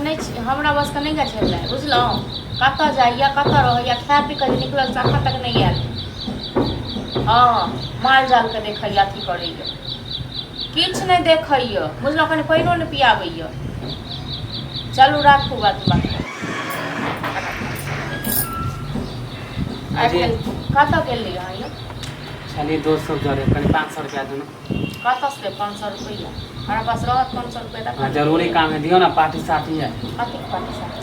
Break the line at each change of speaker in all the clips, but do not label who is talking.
नहीं हमरा बस के नहीं गए छलै बुझलहुँ कतऽ जाइए कतऽ रहैए खाए पी कऽ निकलल से एखन तक नहीं आयल। हाँ माल जाल के देखैए अथी करैए किछु नहीं देखैए बुझलहुँ कनि पानिओ नहीं पियाबैए। चलू राखू बात कतऽ गेली अहाँ यौ?
चलिए 200 जोड़े करीब 500 रुपया दूँ।
कतऽ से 500 रुपया हमारा पास रहत 500 रुपया।
हाँ जरूरी काम है दियो ना पार्टी साटी है।
कथी पार्टी साटी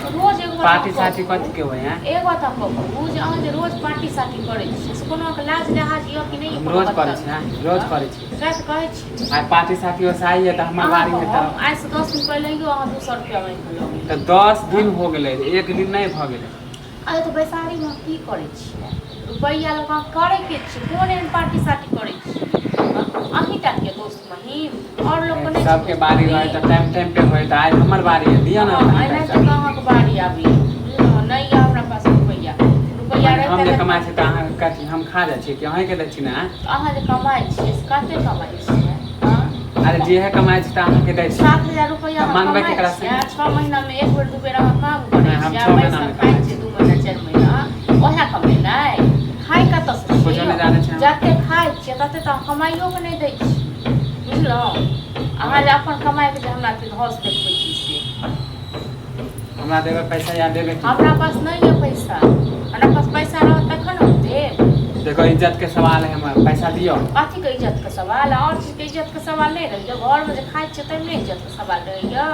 रोज एगो
पार्टी साटी कथी के होय है?
एगो त कहू जे अहाँ जे रोज पार्टी साटी करै छी से कोनो के लाज लिहाज य कि नहीं?
रोज करै छी हां रोज करै छी।
सच कहै छी
आ पार्टी साटी ओसाई है त हमर बारी है त
आज से 10 दिन पहले ही अहाँ 200 रुपया मांग लेलिए
त 10 दिन हो गेलै एक दिन नहीं भ गेलै।
अरे तो बैसारी में की करै छी रुपैया लोग करे के छी कोन एहन पार्टी साटी करै छी? अहीं टा के दोस्त महिम और लोग को नहीं
सबके बारी रहे त टाइम टाइम पे होय त आज हमर बारी है दियो ना।
नहीं तो कहां के बारी आबी नहीं है हमरा पास रुपैया रहते
हम जे कमाई छै त अहाँ कथी हम खा जाय छी कि अहीं के दै छी ना?
अहाँ जे कमाई छी कते कमाई छी?
अरे जे है कमाई छै त अहाँ के दै छी
7000 रुपया
मानबै केकरा से?
6 महीना में एक बेर दू बेर अहाँ काम करै छी
हम
आ
6
पैसा
महीना में
खाइ छी 2 महीना 4 महीना ओहे कमेनाइ खाइ कतऽ से
कुछो नहीं जाने छै।
जते खाइ छियै तते तऽ कमाइयो के नहीं दै छी बुझलहुँ। अहाँ जे अपन कमाई के जे हमरा के घस देखबै छी से
हमरा देबे पैसा या देबे की?
हमरा पास नहीं है पैसा हमरा पास पैसा रहत तखन हम देब।
देखो इज्जत के सवाल है हमरा पैसा दियो।
कथी के इज्जत के सवाल और चीज के इज्जत के सवाल नहीं रहिए घर में जे खाइ छियै तब नहीं इज्जत के सवाल रहिए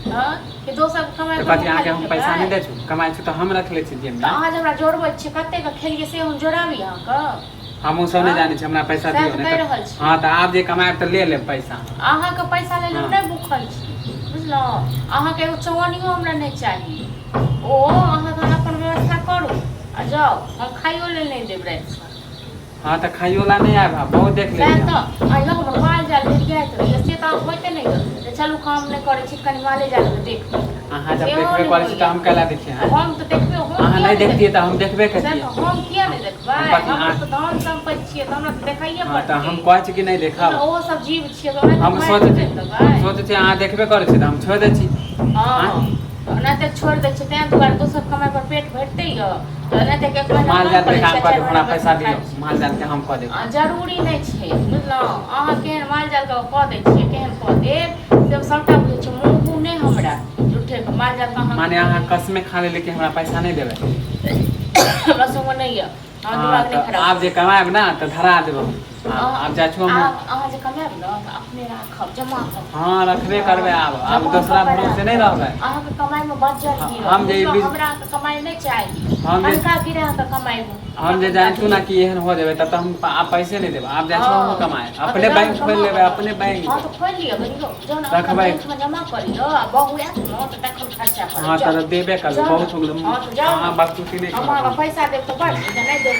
हां कि दोसर कमाई
तो कथी आके हम पैसा नहीं दै छु कमाई छु त हम रख ले छी जेब में।
अहाँ जे हमरा जोड़बै छियै कते के खेलिए से हम जोड़ाबी अहाँ के?
हम सब नहीं जाने छी हमरा पैसा दियो
नहीं।
हां त आप जे कमाएब त ले ले पैसा।
अहाँ के पैसा ले हम नहीं भूखल छी बुझलहुँ। अहाँ के एगो चवनियो हमरा नहीं चाहिए ओ अहाँ के अपन व्यवस्था करू आ जाओ हम खाइयो ले नहीं देब रात से।
हाँ तो खाइयो ला नहीं आए बहुत देख ले
तो आइलो हमर माल जाल ले गया तो ये से तो होते नहीं है चलू काम नहीं करे छी कनी माले जाल के देख।
हां जब देखबे करे छी त हम कहला देखिए
हम तो देखबे हो
हां नहीं देखतिए त हम देखबे करतिए।
हम किया नहीं देखबै हम तो धन संपत्ति छियै त हमरा तो देखाइए पड़तै।
त हम कहै छी कि नहीं देखब
ओ सब जीव छियै त ओना
हम सोचै छी अहाँ देखबे करे छी त हम छोड़ दै छी।
हां ना ते छोड़ दै छी तें दुआरे दोसर कमाई पर पेट भरते य ना ते के
माल जाल के काम कर हमरा पैसा दियो माल जाल के हम क देब।
जरूरी नहीं छै बुझलहुँ अहाँ केहन माल जाल के क दै छियै केहन क देब से सबटा बुझै छी मुँह नहीं हमरा झूठे के माल जाल के
माने अहाँ कसमे खा ले लेकिन हमरा पैसा नहीं देबै।
हमरा संग नहीं है हां दिमाग नहीं खराब
आप जे कमाएब ना त धरा देब आप जा छु हम
अहाँ जे कमाएब ना त अपने राखब जमा करब।
हां रखबे करबे अब दूसरा भरोसे नहीं रहबै।
अहाँ के कमाई में बचत की
हम जे
हमरा के कमाई नहीं चाहिए हम का गिरा के कमाई
हम जे जान छु ना कि एहन हो जाबे तब त हम आप पैसे नहीं देब आप जा छु हम कमाए अपने बैंक खोल लेबे अपने बैंक।
हां तो खोल लियो बनियो जौन
रखबै
बैंक में जमा करियो आ बहुया न त तखन खर्चा कर।
हां त देबे कर बहुत हो गेल। हां बकचोदी नहीं
हम पैसा देब तो बस नहीं देब